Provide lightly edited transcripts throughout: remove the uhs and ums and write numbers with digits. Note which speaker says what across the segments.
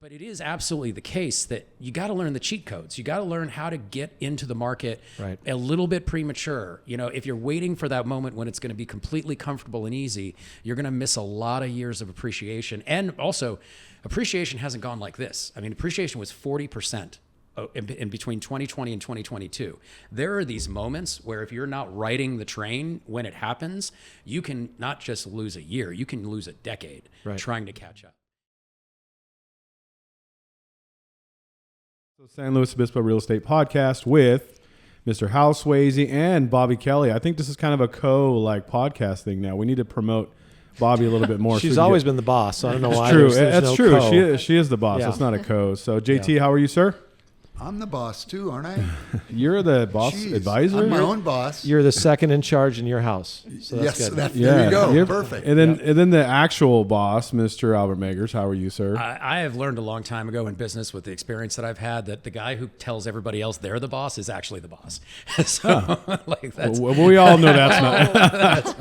Speaker 1: But it is absolutely the case that you got to learn the cheat codes. You got to learn how to get into the market a little bit premature. You know, if you're waiting for that moment when it's going to be completely comfortable and easy, you're going to miss a lot of years of appreciation. And also, appreciation hasn't gone like this. I mean, appreciation was 40% in between 2020 and 2022. There are these moments where if you're not riding the train when it happens, you can not just lose a year, you can lose a decade trying to catch up.
Speaker 2: So San Luis Obispo Real Estate Podcast with Mr. Hal Swayze and Bobbie Kelly. I think this is kind of a podcast thing now. We need to promote Bobbie a little bit more.
Speaker 3: She's always been the boss, so I don't know why.
Speaker 2: That's true. She is the boss. It's not a co. So JT, how are you, sir?
Speaker 4: I'm the boss too, aren't I?
Speaker 2: You're the boss advisor?
Speaker 4: I'm my own boss.
Speaker 3: You're the second in charge in your house. So that's good.
Speaker 4: There you go. Perfect.
Speaker 2: And then the actual boss, Mr. Albert Magers. How are you, sir?
Speaker 1: I have learned a long time ago in business with the experience that I've had that the guy who tells everybody else they're the boss is actually the boss. So
Speaker 2: we all know that's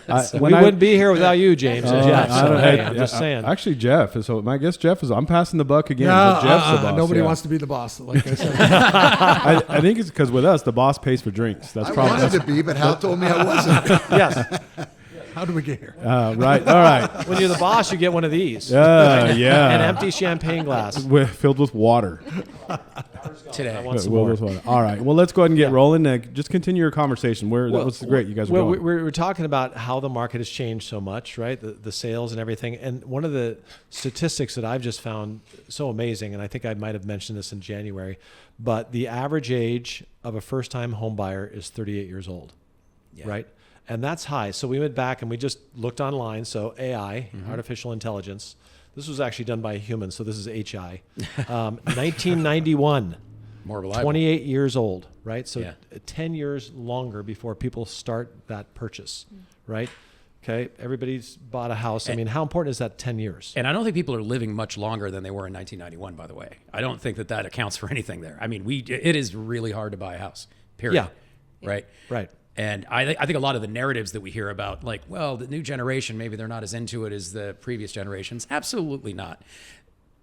Speaker 2: not.
Speaker 3: We wouldn't be here without you, James and Jeff. I'm just saying.
Speaker 2: Actually, Jeff is. So my guess Jeff is. I'm passing the buck again. But Jeff's the boss.
Speaker 5: Nobody wants to be the boss. Like I said,
Speaker 2: I think it's because with us, the boss pays for drinks. That's
Speaker 4: I wanted to be, but Hal told me I wasn't.
Speaker 3: Yes.
Speaker 5: How do we get here?
Speaker 2: Right. All right.
Speaker 3: When you're the boss, you get one of these.
Speaker 2: Yeah.
Speaker 3: An empty champagne glass
Speaker 2: filled with water.
Speaker 3: Today. I want some more.
Speaker 2: All right. Well, let's go ahead and get rolling. Just continue your conversation. That was great. You guys were going.
Speaker 3: We're talking about how the market has changed so much, right? The sales and everything. And one of the statistics that I've just found so amazing, and I think I might have mentioned this in January, but the average age of a first-time home buyer is 38 years old, right? And that's high. So we went back and we just looked online. So AI, artificial intelligence. This was actually done by a human, so this is HI. 1991,
Speaker 1: more reliable.
Speaker 3: 28 years old, right? So 10 years longer before people start that purchase, right? Okay, everybody's bought a house. I mean, how important is that 10 years?
Speaker 1: And I don't think people are living much longer than they were in 1991, by the way. I don't think that accounts for anything there. I mean, it is really hard to buy a house, period.
Speaker 3: Yeah.
Speaker 1: Right. And I think a lot of the narratives that we hear about, like, well, the new generation, maybe they're not as into it as the previous generations. Absolutely not.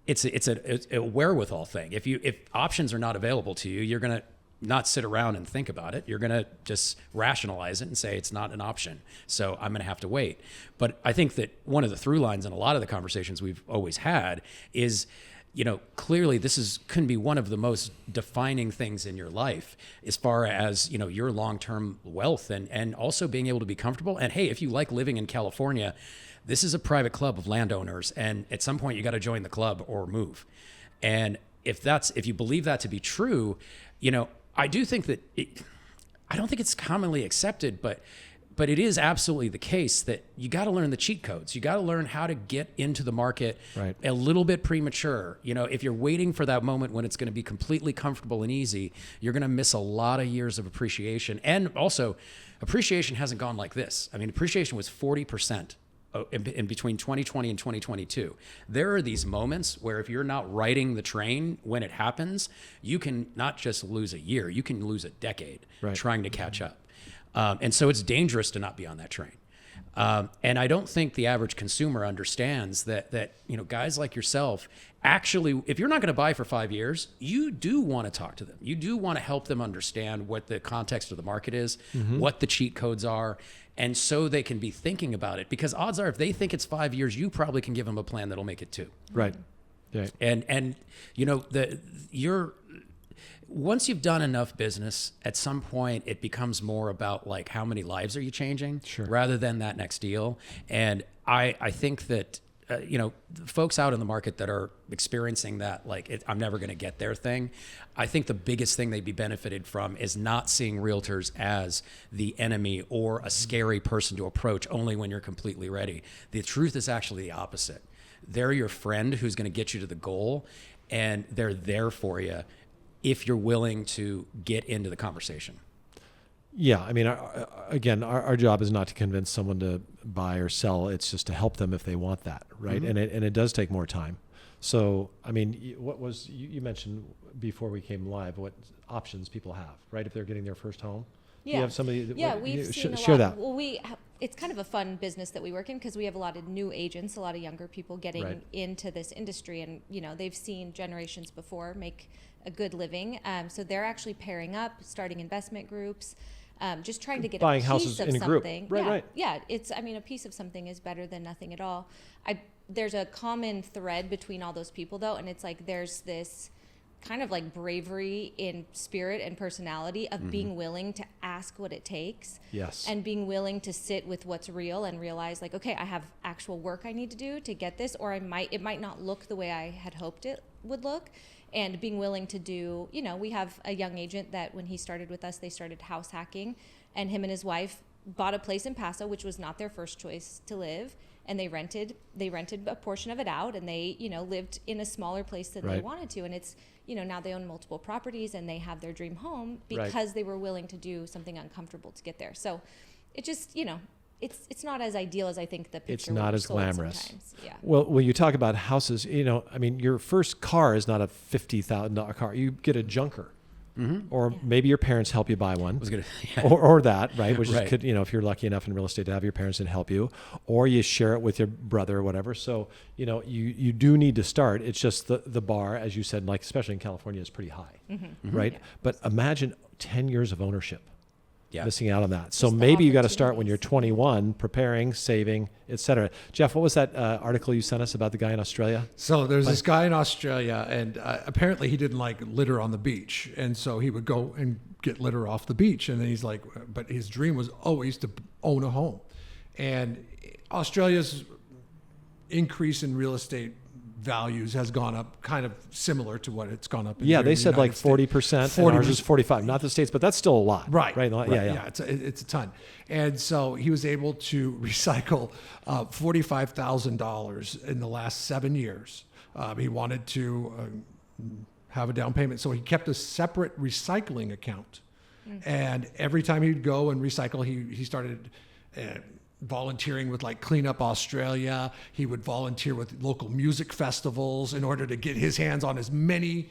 Speaker 1: It's a wherewithal thing. If options are not available to you, you're going to not sit around and think about it. You're going to just rationalize it and say it's not an option. So I'm going to have to wait. But I think that one of the through lines in a lot of the conversations we've always had is, you know, clearly this couldn't be one of the most defining things in your life as far as, you know, your long-term wealth and also being able to be comfortable. And hey, if you like living in California, this is a private club of landowners. And at some point you got to join the club or move. And if you believe that to be true, you know, I do think that I don't think it's commonly accepted, but it is absolutely the case that you got to learn the cheat codes. You got to learn how to get into the market a little bit premature. You know, if you're waiting for that moment when it's going to be completely comfortable and easy, you're going to miss a lot of years of appreciation. And also, appreciation hasn't gone like this. I mean, appreciation was 40% in between 2020 and 2022. There are these moments where if you're not riding the train when it happens, you can not just lose a year, you can lose a decade trying to catch up. And so it's dangerous to not be on that train. And I don't think the average consumer understands that, you know, guys like yourself, actually, if you're not going to buy for 5 years, you do want to talk to them. You do want to help them understand what the context of the market is, what the cheat codes are, and so they can be thinking about it. Because odds are, if they think it's 5 years, you probably can give them a plan that'll make it 2.
Speaker 3: Right. Yeah.
Speaker 1: And you know, once you've done enough business, at some point it becomes more about like how many lives are you changing rather than that next deal. And I think that, you know, folks out in the market that are experiencing that, like, I'm never going to get their thing. I think the biggest thing they'd be benefited from is not seeing realtors as the enemy or a scary person to approach only when you're completely ready. The truth is actually the opposite. They're your friend who's going to get you to the goal, and they're there for you if you're willing to get into the conversation.
Speaker 3: Yeah, I mean, again, our job is not to convince someone to buy or sell. It's just to help them if they want that, right? And it does take more time. So, I mean, what was you mentioned before we came live? What options people have, right? If they're getting their first home,
Speaker 6: yeah,
Speaker 3: you have somebody.
Speaker 6: Yeah, we've seen a
Speaker 3: share
Speaker 6: lot.
Speaker 3: that.
Speaker 6: Well, it's kind of a fun business that we work in because we have a lot of new agents, a lot of younger people getting
Speaker 3: Right.
Speaker 6: into this industry, and they've seen generations before make a good living. So they're actually pairing up, starting investment groups, just trying to get
Speaker 3: Buying
Speaker 6: a piece
Speaker 3: houses
Speaker 6: of
Speaker 3: in a group.
Speaker 6: something.
Speaker 3: Right,
Speaker 6: yeah,
Speaker 3: right.
Speaker 6: Yeah, a piece of something is better than nothing at all. There's a common thread between all those people though, and it's like there's this kind of like bravery in spirit and personality of being willing to ask what it takes.
Speaker 3: Yes.
Speaker 6: And being willing to sit with what's real and realize like, okay, I have actual work I need to do to get this, or it might not look the way I had hoped it would look. And being willing to do, we have a young agent that when he started with us, they started house hacking, and him and his wife bought a place in Paso, which was not their first choice to live. And they rented a portion of it out, and they, lived in a smaller place than they
Speaker 3: Right.
Speaker 6: wanted to. And it's, now they own multiple properties and they have their dream home because they were willing to do something uncomfortable to get there. So it just, it's not as ideal as I think the picture
Speaker 3: It's not
Speaker 6: was
Speaker 3: as
Speaker 6: sold
Speaker 3: glamorous.
Speaker 6: sometimes. Yeah.
Speaker 3: Well, when you talk about houses, your first car is not a $50,000 car. You get a junker. Or maybe your parents help you buy one.
Speaker 1: I was gonna, yeah.
Speaker 3: Or that, right? Which
Speaker 1: Right.
Speaker 3: is could, if you're lucky enough in real estate to have your parents and help you, or you share it with your brother or whatever. So, you do need to start. It's just the bar, as you said, like especially in California, is pretty high, right?
Speaker 6: Yeah.
Speaker 3: But imagine 10 years of ownership.
Speaker 1: Yeah.
Speaker 3: Missing out on that. So
Speaker 6: Just the
Speaker 3: maybe you got to start when you're
Speaker 6: opportunities.
Speaker 3: 21, preparing, saving, etc. Jeff, what was that article you sent us about the guy in Australia?
Speaker 5: So there's this guy in Australia, and apparently he didn't like litter on the beach, and so he would go and get litter off the beach, and then he's like, but his dream was always to own a home, and Australia's increase in real estate values has gone up kind of similar to what it's gone up in
Speaker 3: Yeah,
Speaker 5: here
Speaker 3: they
Speaker 5: in the
Speaker 3: said like
Speaker 5: United States.
Speaker 3: 40%, and ours is 45. Not the States, but that's still a lot.
Speaker 5: Right.
Speaker 3: Right. Yeah.
Speaker 5: It's a ton. And so he was able to recycle $45,000 in the last 7 years. He wanted to have a down payment. So he kept a separate recycling account. And every time he'd go and recycle, he started volunteering with like Clean Up Australia. He would volunteer with local music festivals in order to get his hands on as many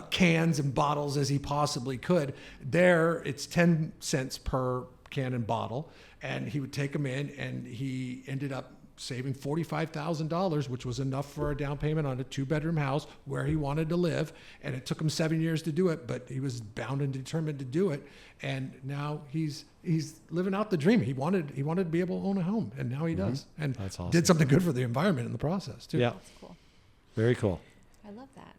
Speaker 5: cans and bottles as he possibly could. There, it's 10 cents per can and bottle, and he would take them in, and he ended up saving $45,000, which was enough for a down payment on a 2-bedroom house where he wanted to live. And it took him 7 years to do it, but he was bound and determined to do it. And now he's living out the dream. He wanted to be able to own a home, and now he does. And
Speaker 3: That's awesome.
Speaker 5: did something good for the environment in the process too.
Speaker 3: Yeah.
Speaker 6: That's cool.
Speaker 3: Very cool.
Speaker 6: I love that.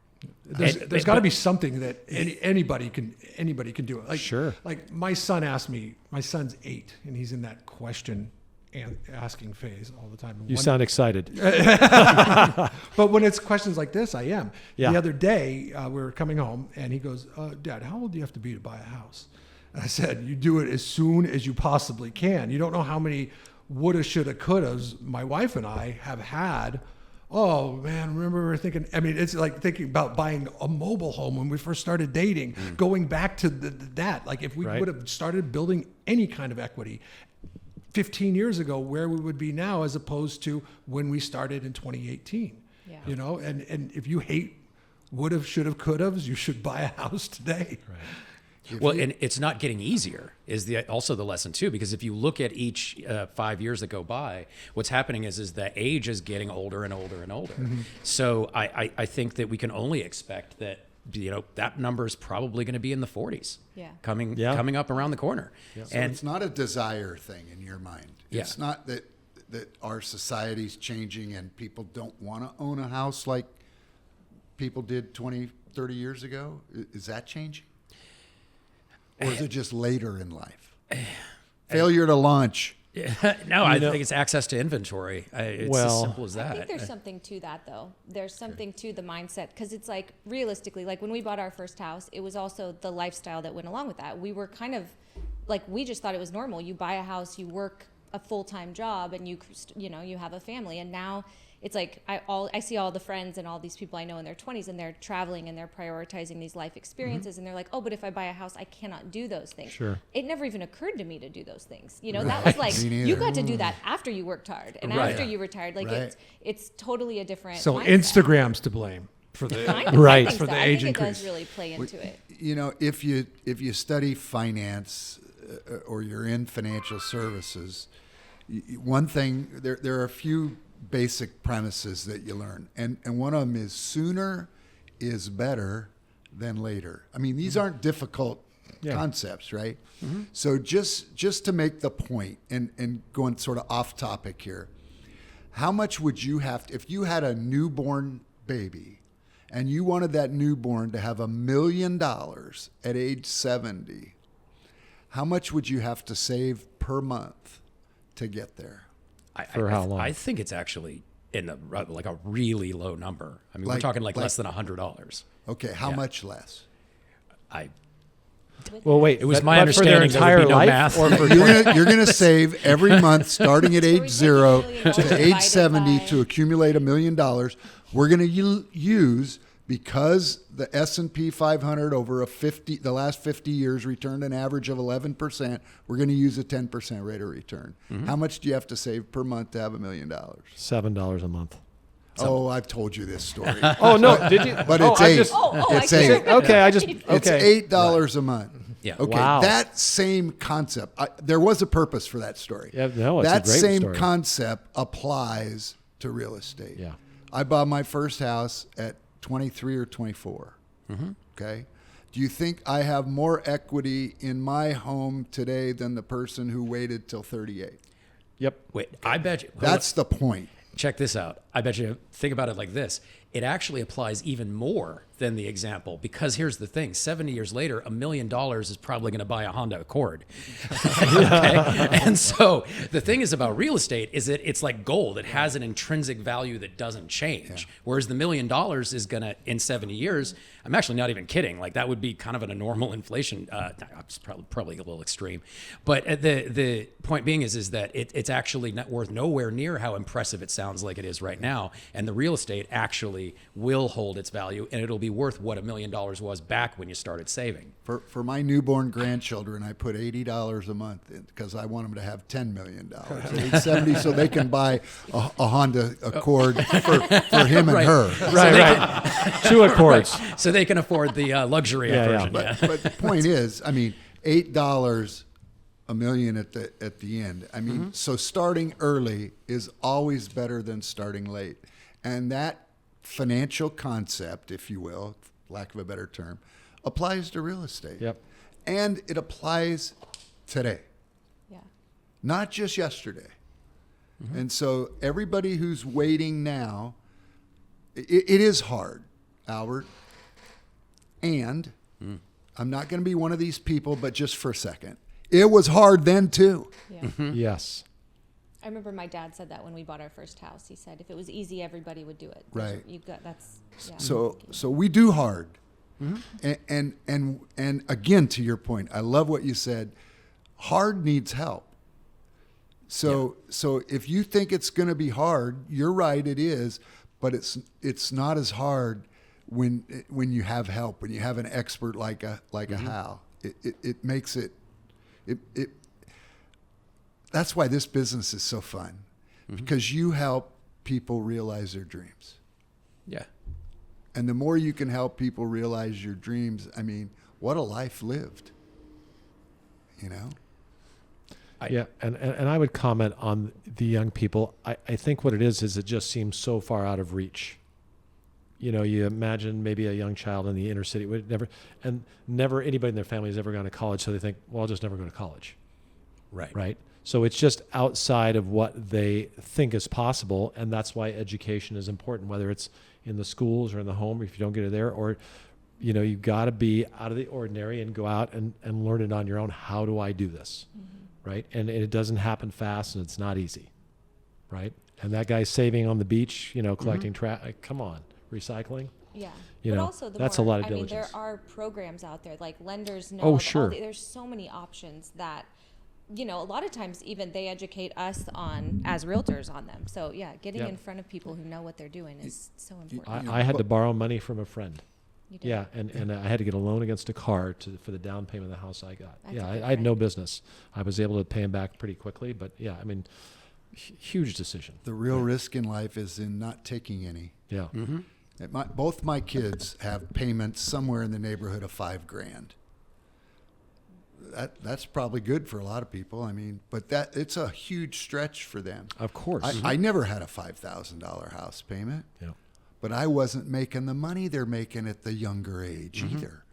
Speaker 5: There's got to be something that anybody can do it. Like,
Speaker 3: Sure.
Speaker 5: Like my son asked me. My son's 8, and he's in that question and asking phase all the time. And
Speaker 3: You
Speaker 5: one-
Speaker 3: sound excited.
Speaker 5: But when it's questions like this, I am.
Speaker 3: Yeah.
Speaker 5: The other day, we were coming home, and he goes, Dad, how old do you have to be to buy a house? And I said, you do it as soon as you possibly can. You don't know how many woulda, shoulda, couldas my wife and I have had. Oh, man, remember we were thinking, I mean, it's like thinking about buying a mobile home when we first started dating, going back to that. Like if we
Speaker 3: Right.
Speaker 5: would have started building any kind of equity 15 years ago, where we would be now as opposed to when we started in 2018.
Speaker 6: Yeah.
Speaker 5: You know, and if you hate woulda, shoulda, couldas, you should buy a house today.
Speaker 1: Well, and it's not getting easier is also the lesson too, because if you look at each 5 years that go by, what's happening is the age is getting older and older and older. So I think that we can only expect that that number is probably going to be in the 40s.
Speaker 6: Yeah.
Speaker 1: Coming up around the corner.
Speaker 4: So
Speaker 1: And
Speaker 4: it's not a desire thing in your mind.
Speaker 1: Yeah.
Speaker 4: It's not that our society's changing and people don't want to own a house like people did 20, 30 years ago. Is that changing? Or is it just later in life? Failure to launch.
Speaker 1: no, I think it's access to inventory. It's
Speaker 3: Well,
Speaker 1: as simple as
Speaker 6: I
Speaker 1: that.
Speaker 6: think there's something to that, though. There's something to the mindset, because it's like, realistically, like when we bought our first house, it was also the lifestyle that went along with that. We were kind of like, we just thought it was normal. You buy a house, you work a full-time job, and you have a family. And now it's like I see all the friends and all these people I know in their 20s, and they're traveling and they're prioritizing these life experiences, and they're like, oh, but if I buy a house, I cannot do those things.
Speaker 3: Sure.
Speaker 6: It never even occurred to me to do those things. That was like,
Speaker 4: Me neither.
Speaker 6: you got to do that after you worked hard and
Speaker 1: Right.
Speaker 6: after you retired. Like
Speaker 4: Right.
Speaker 6: it's totally a different.
Speaker 5: So
Speaker 6: mindset.
Speaker 5: Instagram's to blame for the
Speaker 6: Kind of,
Speaker 3: Right.
Speaker 6: I think
Speaker 5: For
Speaker 6: so.
Speaker 5: the
Speaker 6: I
Speaker 5: age
Speaker 6: think it
Speaker 5: increase.
Speaker 6: does really play into it.
Speaker 4: If you study finance or you're in financial services, one thing, there are a few basic premises that you learn. And one of them is sooner is better than later. I mean, these aren't difficult concepts, right? So just to make the point and going sort of off topic here, how much would you have to, if you had a newborn baby and you wanted that newborn to have $1 million at age 70, how much would you have to save per month to get there?
Speaker 3: For how long?
Speaker 1: I think it's actually in the like a really low number. I mean, we're talking like less than $100.
Speaker 4: Okay, how much less?
Speaker 3: Well, wait.
Speaker 1: It was
Speaker 3: but-
Speaker 1: my
Speaker 3: but
Speaker 1: understanding
Speaker 3: for
Speaker 1: there
Speaker 3: their
Speaker 1: would be no
Speaker 3: entire
Speaker 1: math.
Speaker 3: life, or for
Speaker 4: You're gonna save every month starting at
Speaker 6: So we're
Speaker 4: age
Speaker 6: taking
Speaker 4: 0
Speaker 6: $1 million
Speaker 4: to age
Speaker 6: divided
Speaker 4: 70
Speaker 6: by-
Speaker 4: to accumulate $1 million. We're gonna use, because the S&P 500 over the last 50 years returned an average of 11%. We're gonna use a 10% rate of return. How much do you have to save per month to have $1 million?
Speaker 3: $7 a month.
Speaker 4: Oh, I've told you this story.
Speaker 3: Oh no! Did you?
Speaker 4: But
Speaker 3: oh,
Speaker 4: it's
Speaker 3: I
Speaker 4: eight.
Speaker 3: just-
Speaker 4: It's
Speaker 6: I
Speaker 4: eight.
Speaker 6: can't
Speaker 3: okay, I just
Speaker 4: It's
Speaker 3: okay.
Speaker 4: $8 a month.
Speaker 1: Yeah.
Speaker 4: Okay.
Speaker 3: Wow.
Speaker 4: That same concept. There was a purpose for that story.
Speaker 3: Yeah, no, it's a
Speaker 4: that
Speaker 3: great
Speaker 4: same
Speaker 3: story.
Speaker 4: concept applies to real estate.
Speaker 3: Yeah.
Speaker 4: I bought my first house at 23 or 24. Okay. Do you think I have more equity in my home today than the person who waited till 38?
Speaker 3: Yep.
Speaker 1: Wait, I bet you.
Speaker 4: That's the point.
Speaker 1: Check this out. I bet you think about it like this. It actually applies even more than the example, because here's the thing. 70 years later, $1 million is probably going to buy a Honda Accord. Okay? And so the thing is about real estate is that it's like gold. It has an intrinsic value that doesn't change. Whereas the $1 million is going to, in 70 years, I'm actually not even kidding. Like that would be kind of a normal inflation. It's probably a little extreme. But the point being is that it's actually not worth nowhere near how impressive it sounds like it is right now. And the real estate actually will hold its value, and it'll be worth what $1 million was back when you started saving.
Speaker 4: For my newborn grandchildren, I put $80 a month in because I want them to have $10 million at age 70, so they can buy a Honda Accord for him and
Speaker 1: Right.
Speaker 4: her.
Speaker 3: Right. Two Accords.
Speaker 1: So they can afford the luxury
Speaker 3: Yeah, yeah.
Speaker 1: version. Yeah.
Speaker 4: But the point is, I mean, $8 a million at the end. I mean, so starting early is always better than starting late, and that financial concept, if you will, lack of a better term, applies to real estate.
Speaker 3: Yep.
Speaker 4: And it applies today,
Speaker 6: Yeah.
Speaker 4: not just yesterday. And so everybody who's waiting now, it is hard, Albert. And I'm not going to be one of these people, but just for a second, it was hard then too.
Speaker 6: Yeah.
Speaker 3: Yes.
Speaker 6: I remember my dad said that when we bought our first house. He said if it was easy, everybody would do it.
Speaker 4: Right.
Speaker 6: You got that's yeah.
Speaker 4: So we do hard. And again, to your point, I love what you said. Hard needs help. So if you think it's going to be hard, you're right, it is, but it's not as hard when you have help, when you have an expert like a Hal. It makes it that's why this business is so fun, because you help people realize their dreams.
Speaker 1: Yeah.
Speaker 4: And the more you can help people realize your dreams, I mean, what a life lived, you know?
Speaker 3: Yeah, and I would comment on the young people. I think what it is it just seems so far out of reach. You know, you imagine maybe a young child in the inner city would never anybody in their family has ever gone to college, so they think, well, I'll just never go to college.
Speaker 1: Right.
Speaker 3: Right? So it's just outside of what they think is possible, and that's why education is important, whether it's in the schools or in the home, if you don't get it there, or, you know, you've got to be out of the ordinary and go out and learn it on your own. How do I do this? Right? And it doesn't happen fast, and it's not easy. Right? And that guy's saving on the beach, you know, collecting trash. Come on, recycling.
Speaker 6: Yeah.
Speaker 3: You
Speaker 6: but
Speaker 3: know,
Speaker 6: also the
Speaker 3: that's
Speaker 6: more,
Speaker 3: a lot of
Speaker 6: I mean,
Speaker 3: diligence.
Speaker 6: there are programs out there like lenders know.
Speaker 3: Oh,
Speaker 6: of
Speaker 3: sure.
Speaker 6: there's so many options that, you know, a lot of times even they educate us on as realtors on them. So yeah, getting
Speaker 3: Yeah.
Speaker 6: in front of people who know what they're doing is so important.
Speaker 3: I had to borrow money from a friend.
Speaker 6: You did.
Speaker 3: Yeah, and I had to get a loan against a car for the down payment of the house I got.
Speaker 6: That's
Speaker 3: Yeah,
Speaker 6: a good
Speaker 3: I had no
Speaker 6: friend.
Speaker 3: business. I was able to pay him back pretty quickly, but yeah, I mean, huge decision.
Speaker 4: The real risk in life is in not taking any.
Speaker 3: Yeah.
Speaker 4: Both my kids have payments somewhere in the neighborhood of $5,000. that's probably good for a lot of people. I mean, but it's a huge stretch for them.
Speaker 3: Of course.
Speaker 4: I never had a $5,000 house payment,
Speaker 3: Yeah.
Speaker 4: but I wasn't making the money they're making at the younger age either.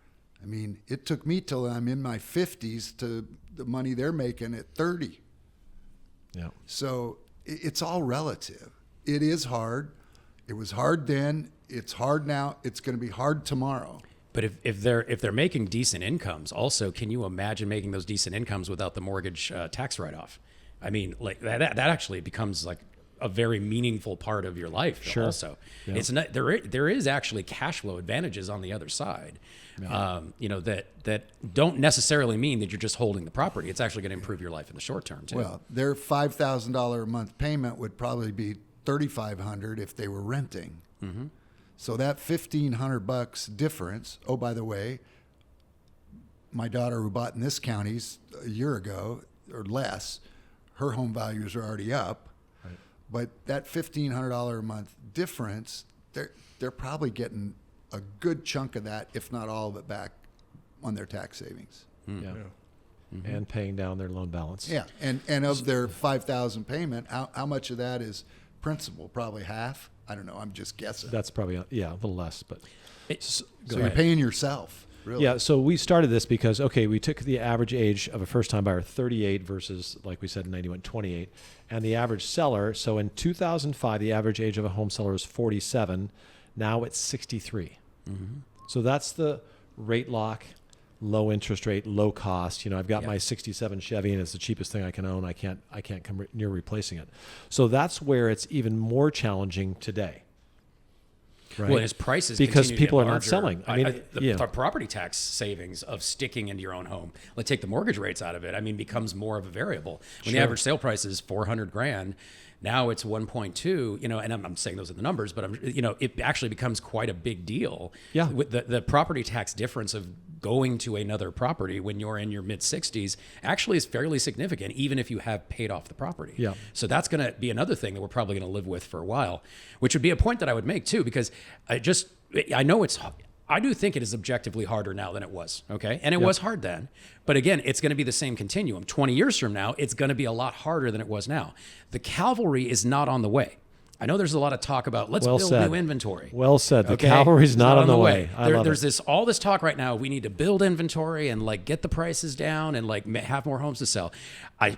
Speaker 4: I mean, it took me till I'm in my 50s to the money they're making at 30.
Speaker 3: Yeah.
Speaker 4: So it's all relative. It is hard. It was hard then. It's hard now. It's going to be hard tomorrow.
Speaker 1: But if they're making decent incomes, also, can you imagine making those decent incomes without the mortgage tax write-off? I mean, like that actually becomes like a very meaningful part of your life.
Speaker 3: Sure.
Speaker 1: Also,
Speaker 3: Yeah.
Speaker 1: it's not there is actually cash flow advantages on the other side. That don't necessarily mean that you're just holding the property. It's actually going to improve your life in the short term too.
Speaker 4: Well, their $5,000 a month payment would probably be $3,500 if they were renting.
Speaker 1: Mm-hmm.
Speaker 4: So that $1,500 difference. Oh, by the way, my daughter who bought in this county's a year ago or less, her home values are already up.
Speaker 3: Right.
Speaker 4: But that $1,500 a month difference, they're probably getting a good chunk of that, if not all of it, back on their tax savings.
Speaker 3: Yeah. And paying down their loan balance.
Speaker 4: Yeah, and of their $5,000 payment, how much of that is principal? Probably half. I don't know. I'm just guessing.
Speaker 3: That's probably, a little less, but.
Speaker 4: So you're paying yourself, really.
Speaker 3: Yeah, so we started this because, we took the average age of a first-time buyer, 38 versus, like we said, in 91, 28. And the average seller, so in 2005, the average age of a home seller was 47. Now it's 63. So that's the rate lock, low interest rate, low cost. I've got my 67 Chevy and it's the cheapest thing I can own. I can't come near replacing it. So that's where it's even more challenging today. Right?
Speaker 1: Well, as prices
Speaker 3: because
Speaker 1: continue to
Speaker 3: people
Speaker 1: get
Speaker 3: are not
Speaker 1: larger,
Speaker 3: selling. I mean,
Speaker 1: the property tax savings of sticking into your own home, let's take the mortgage rates out of it. I mean, becomes more of a variable. When the average sale price is $400,000, now it's 1.2. And I'm saying those are the numbers, but it actually becomes quite a big deal.
Speaker 3: Yeah.
Speaker 1: With the property tax difference of going to another property when you're in your mid 60s actually is fairly significant, even if you have paid off the property.
Speaker 3: Yeah.
Speaker 1: So that's going to be another thing that we're probably going to live with for a while, which would be a point that I would make too, because I do think it is objectively harder now than it was. Okay. And it was hard then, but again, it's going to be the same continuum. 20 years from now, it's going to be a lot harder than it was now. The cavalry is not on the way. I know there's a lot of talk about let's build new inventory.
Speaker 3: Well said. The cavalry's not on the way.
Speaker 1: There's all this talk right now. We need to build inventory and like get the prices down and like have more homes to sell. I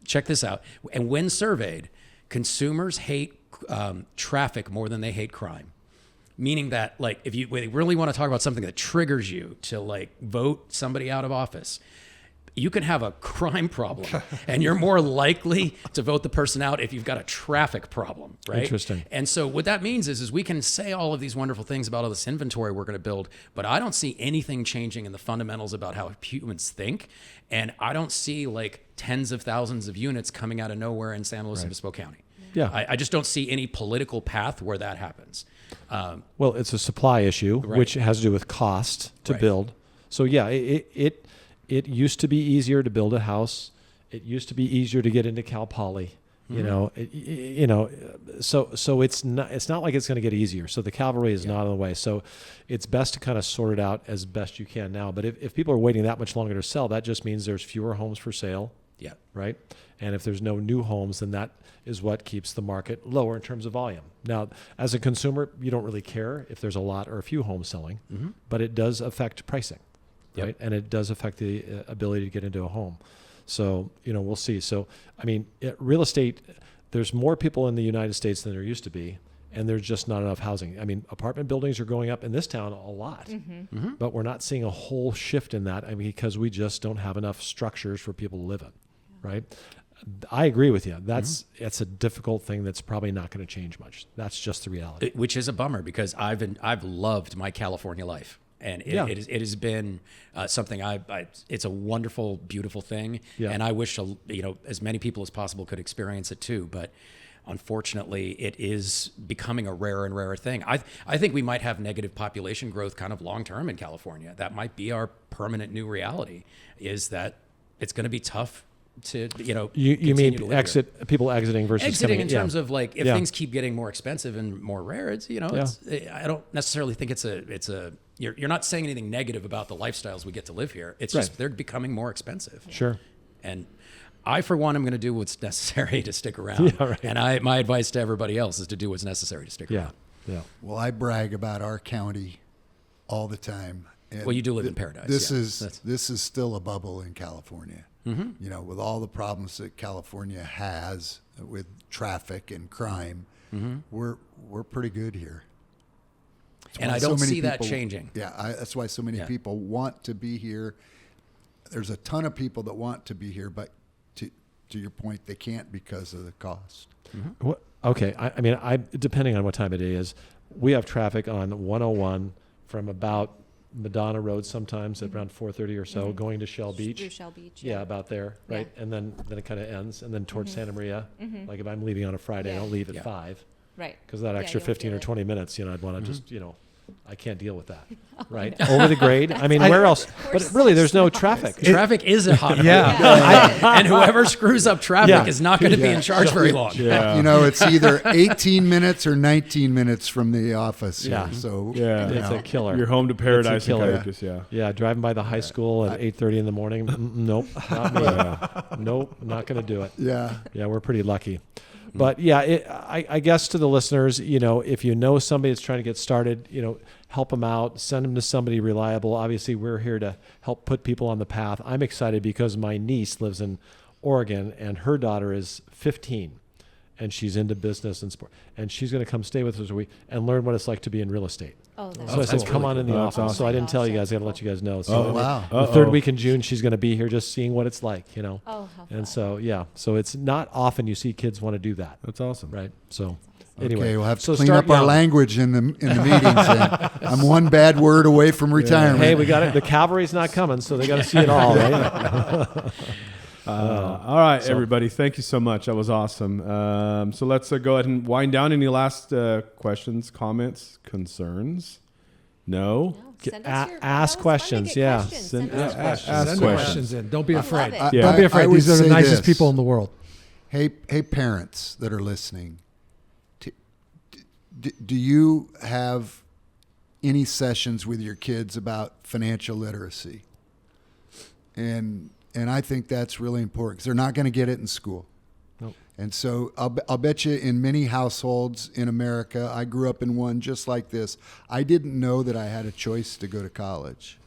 Speaker 1: check this out. And when surveyed, consumers hate traffic more than they hate crime. Meaning that like if you really want to talk about something that triggers you to like vote somebody out of office, you can have a crime problem and you're more likely to vote the person out if you've got a traffic problem, right?
Speaker 3: Interesting.
Speaker 1: And so what that means is we can say all of these wonderful things about all this inventory we're going to build, but I don't see anything changing in the fundamentals about how humans think. And I don't see like tens of thousands of units coming out of nowhere in San Luis Obispo County.
Speaker 3: Yeah.
Speaker 1: I just don't see any political path where that happens.
Speaker 3: Well, it's a supply issue, which has to do with cost to build. So yeah, it used to be easier to build a house. It used to be easier to get into Cal Poly. So it's not like it's going to get easier. So the cavalry is not on the way. So it's best to kind of sort it out as best you can now. But if people are waiting that much longer to sell, that just means there's fewer homes for sale.
Speaker 1: Yeah.
Speaker 3: Right. And if there's no new homes, then that is what keeps the market lower in terms of volume. Now, as a consumer, you don't really care if there's a lot or a few homes selling, but it does affect pricing. Right. And it does affect the ability to get into a home. So, we'll see. So, I mean, real estate, there's more people in the United States than there used to be, and there's just not enough housing. I mean, apartment buildings are going up in this town a lot, but we're not seeing a whole shift in that because we just don't have enough structures for people to live in, right? I agree with you. It's a difficult thing that's probably not going to change much. That's just the reality.
Speaker 1: Which is a bummer because I've loved my California life. And it has been something it's a wonderful, beautiful thing. Yeah. And I wish, as many people as possible could experience it too. But unfortunately, it is becoming a rarer and rarer thing. I think we might have negative population growth kind of long-term in California. That might be our permanent new reality, is that it's going to be tough to,
Speaker 3: you mean people exiting versus
Speaker 1: exiting
Speaker 3: coming
Speaker 1: in terms of like, if things keep getting more expensive and more rare, it's, I don't necessarily think it's a you're not saying anything negative about the lifestyles we get to live here. It's
Speaker 3: Right.
Speaker 1: just they're becoming more expensive.
Speaker 3: Sure.
Speaker 1: And I, for one, am going to do what's necessary to stick around.
Speaker 3: Yeah, right.
Speaker 1: And my advice to everybody else is to do what's necessary to stick
Speaker 3: Yeah.
Speaker 1: around.
Speaker 3: Yeah.
Speaker 4: Well, I brag about our county all the time. And
Speaker 1: Well, you do live in paradise,
Speaker 4: This
Speaker 1: yeah.
Speaker 4: is this is still a bubble in California.
Speaker 1: Mm-hmm.
Speaker 4: You know, with all the problems that California has with traffic and crime,
Speaker 1: Mm-hmm.
Speaker 4: we're pretty good here. That's
Speaker 1: And
Speaker 4: why
Speaker 1: I don't
Speaker 4: many
Speaker 1: see that
Speaker 4: people-
Speaker 1: changing.
Speaker 4: Yeah, that's why so many
Speaker 1: Yeah.
Speaker 4: people want to be here. There's a ton of people that want to be here, but to your point, they can't because of the cost.
Speaker 3: What? Okay. I mean, depending on what time of day is, we have traffic on 101 from about Madonna Road sometimes at around 4:30 or so, going to Shell Beach.
Speaker 6: Through Shell Beach.
Speaker 3: Yeah, about there, right? And then it kind of ends, and then towards Santa Maria. Like if I'm leaving on a Friday, I
Speaker 6: Yeah.
Speaker 3: don't leave at
Speaker 1: Yeah.
Speaker 3: 5
Speaker 6: Right.
Speaker 3: because that
Speaker 6: Yeah,
Speaker 3: extra
Speaker 6: you don't
Speaker 3: 15
Speaker 6: feel
Speaker 3: or
Speaker 6: it.
Speaker 3: 20 minutes, I'd want to just, I can't deal with that, right? Over the grade. I mean, where else? But
Speaker 6: We're
Speaker 3: really,
Speaker 6: so
Speaker 3: there's no
Speaker 6: smart.
Speaker 3: traffic.
Speaker 1: Traffic is a hot
Speaker 5: Yeah.
Speaker 1: and whoever screws up traffic
Speaker 3: Yeah.
Speaker 1: is not going to be in charge very long.
Speaker 2: Yeah.
Speaker 4: You know, it's either 18 minutes or 19 minutes from the office here.
Speaker 3: Yeah.
Speaker 4: So
Speaker 2: Yeah.
Speaker 4: you
Speaker 3: It's
Speaker 4: know.
Speaker 3: a killer.
Speaker 2: You're home to paradise in
Speaker 3: killer.
Speaker 2: Cayucos, yeah.
Speaker 3: Yeah, driving by the high school at 8:30 in the morning. Nope, not me. Nope, not going to do it.
Speaker 4: Yeah.
Speaker 3: Yeah, we're pretty lucky. But yeah, I guess to the listeners, if you know somebody that's trying to get started, help them out, send them to somebody reliable. Obviously, we're here to help put people on the path. I'm excited because my niece lives in Oregon and her daughter is 15 and she's into business and sport. And she's going to come stay with us a week and learn what it's like to be in real estate.
Speaker 6: Oh, that's
Speaker 3: So I said,
Speaker 1: that's
Speaker 3: come
Speaker 1: really
Speaker 3: on in the
Speaker 2: cool.
Speaker 3: office.
Speaker 2: That's
Speaker 3: So I didn't tell you
Speaker 6: Gosh,
Speaker 3: guys. I got to let you guys know. So
Speaker 4: Oh, wow.
Speaker 3: the third week in June, she's going to be here just seeing what it's like,
Speaker 6: Oh, how fun.
Speaker 3: And so, yeah. So it's not often you see kids want to do that.
Speaker 2: That's awesome.
Speaker 3: Right. So anyway.
Speaker 4: Okay, we'll have to
Speaker 3: so
Speaker 4: clean
Speaker 3: start
Speaker 4: up our
Speaker 3: young.
Speaker 4: language in the meetings. Then. I'm one bad word away from retirement.
Speaker 3: Hey, we got it. The cavalry's not coming, so they got to see it all, right?
Speaker 2: All right, everybody. Thank you so much. That was awesome. So let's go ahead and wind down. Any last questions, comments, concerns? No?
Speaker 6: No, send
Speaker 3: A-
Speaker 6: us your,
Speaker 3: ask
Speaker 6: that was fun to
Speaker 3: questions,
Speaker 6: get
Speaker 3: yeah.
Speaker 6: questions.
Speaker 2: Send-
Speaker 6: Send us
Speaker 2: ask
Speaker 6: questions.
Speaker 2: questions.
Speaker 5: Send the questions in. Don't be afraid.
Speaker 6: it.
Speaker 2: Yeah.
Speaker 5: Don't be
Speaker 4: I
Speaker 5: afraid.
Speaker 4: would
Speaker 5: These are the
Speaker 4: say
Speaker 5: nicest
Speaker 4: this.
Speaker 5: people in the world.
Speaker 4: Hey, parents that are listening, do you have any sessions with your kids about financial literacy? And I think that's really important because they're not going to get it in school.
Speaker 3: Nope.
Speaker 4: And so I'll bet you in many households in America, I grew up in one just like this. I didn't know that I had a choice to go to college.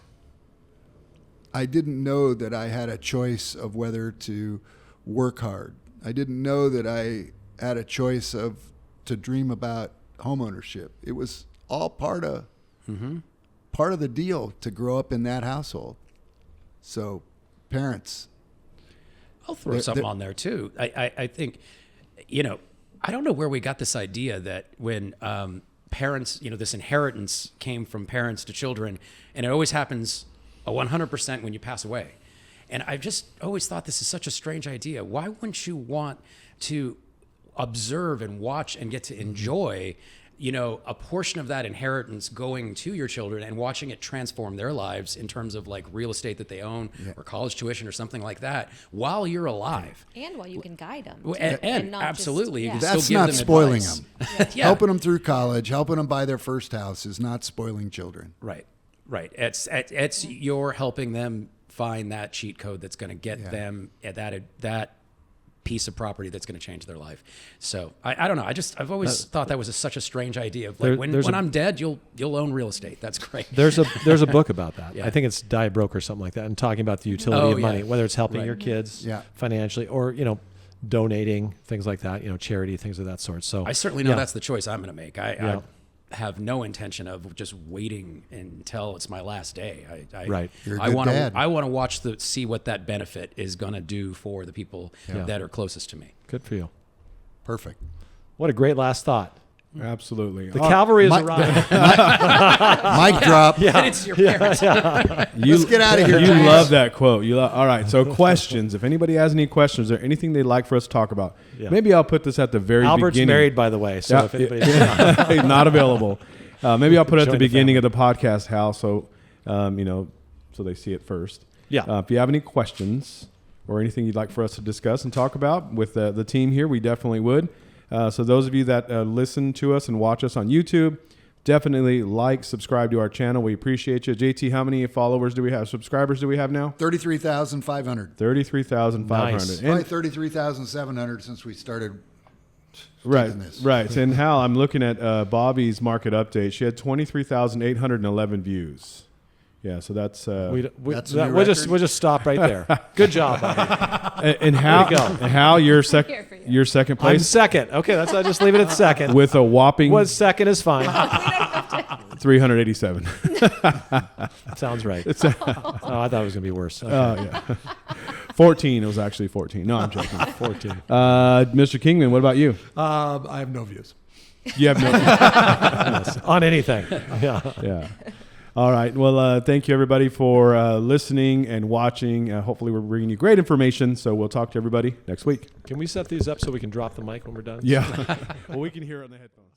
Speaker 4: I didn't know that I had a choice of whether to work hard. I didn't know that I had a choice to dream about homeownership. It was all part of the deal to grow up in that household. So, parents,
Speaker 1: I'll throw something on there too. I think, I don't know where we got this idea that when parents, this inheritance came from parents to children, and it always happens 100% when you pass away. And I've just always thought this is such a strange idea. Why wouldn't you want to observe and watch and get to enjoy, a portion of that inheritance going to your children and watching it transform their lives in terms of like real estate that they own or college tuition or something like that while you're alive?
Speaker 6: And while you can guide them.
Speaker 1: Well,
Speaker 6: too,
Speaker 1: and
Speaker 6: not
Speaker 1: absolutely, you
Speaker 6: just,
Speaker 1: can
Speaker 6: yeah.
Speaker 4: that's
Speaker 1: still give
Speaker 4: not
Speaker 1: them
Speaker 4: spoiling
Speaker 1: advice.
Speaker 4: them.
Speaker 1: Yeah.
Speaker 4: Helping them through college, helping them buy their first house is not spoiling children.
Speaker 1: Right. It's you're helping them find that cheat code that's going to get them at that piece of property that's going to change their life. So I don't know. I've always thought that was such a strange idea of like when I'm dead, you'll own real estate. That's great.
Speaker 3: There's a book about that.
Speaker 1: Yeah.
Speaker 3: I think it's Die Broke or something like that, and talking about the utility of
Speaker 1: yeah.
Speaker 3: money, whether it's helping
Speaker 1: Right.
Speaker 3: your kids
Speaker 4: Yeah.
Speaker 3: financially or donating, things like that, charity, things of that sort. So
Speaker 1: I certainly know
Speaker 3: yeah.
Speaker 1: that's the choice I'm going to make.
Speaker 3: Yeah.
Speaker 1: I have no intention of just waiting until it's my last day.
Speaker 3: Right.
Speaker 4: You're a
Speaker 1: I
Speaker 4: good
Speaker 1: want
Speaker 4: dad.
Speaker 1: I want to see what that benefit is going to do for the people that are closest to me.
Speaker 3: Good for you.
Speaker 4: Perfect.
Speaker 3: What a great last thought.
Speaker 2: Absolutely.
Speaker 3: The cavalry has
Speaker 4: my-
Speaker 3: arrived.
Speaker 4: Mic drop.
Speaker 1: And it's your parents.
Speaker 4: Let's get out of here.
Speaker 2: You
Speaker 4: James.
Speaker 2: love that quote. All right. So questions. If anybody has any questions or anything they'd like for us to talk about, maybe I'll put this at the very
Speaker 3: Albert's
Speaker 2: beginning.
Speaker 3: married, by the way, so
Speaker 2: Yeah,
Speaker 3: if anybody's
Speaker 2: not available. Maybe I'll put it at
Speaker 3: Join
Speaker 2: the
Speaker 3: the
Speaker 2: beginning
Speaker 3: family.
Speaker 2: of the podcast, Hal, so so they see it first.
Speaker 3: Yeah.
Speaker 2: If you have any questions or anything you'd like for us to discuss and talk about with the team here, we definitely would. So those of you that listen to us and watch us on YouTube, Definitely like, subscribe to our channel. We appreciate you. JT, how many followers do we have? Subscribers do we have now?
Speaker 4: 33,500.
Speaker 2: 33,500.
Speaker 3: Nice.
Speaker 4: Probably 33,700 since we started.
Speaker 2: Right,
Speaker 4: doing this.
Speaker 2: right. And Hal, I'm looking at Bobbie's market update. She had 23,811 views. Yeah, so that's
Speaker 4: That's a new
Speaker 3: we'll just
Speaker 4: record?
Speaker 3: stop right there. Good job, Bobby.
Speaker 2: and Hal,
Speaker 3: Way to go.
Speaker 2: and Hal, you're
Speaker 6: here for you.
Speaker 2: you're second
Speaker 3: I'm
Speaker 2: place
Speaker 3: second. Okay, that's I'll just leave it at second.
Speaker 2: with a whopping
Speaker 3: Was second is fine.
Speaker 2: 387.
Speaker 3: Sounds right. Oh, I thought it was gonna be worse. Okay.
Speaker 2: 14. It was actually 14. No, I'm joking.
Speaker 3: 14.
Speaker 2: Mr. Kingman, what about you?
Speaker 5: I have no views.
Speaker 2: You have no.
Speaker 3: Yes, on anything. Yeah.
Speaker 2: Yeah. All right. Well, thank you everybody for listening and watching. Hopefully, we're bringing you great information. So we'll talk to everybody next week.
Speaker 3: Can we set these up so we can drop the mic when we're done?
Speaker 2: Yeah. Well, we can hear it on the headphones.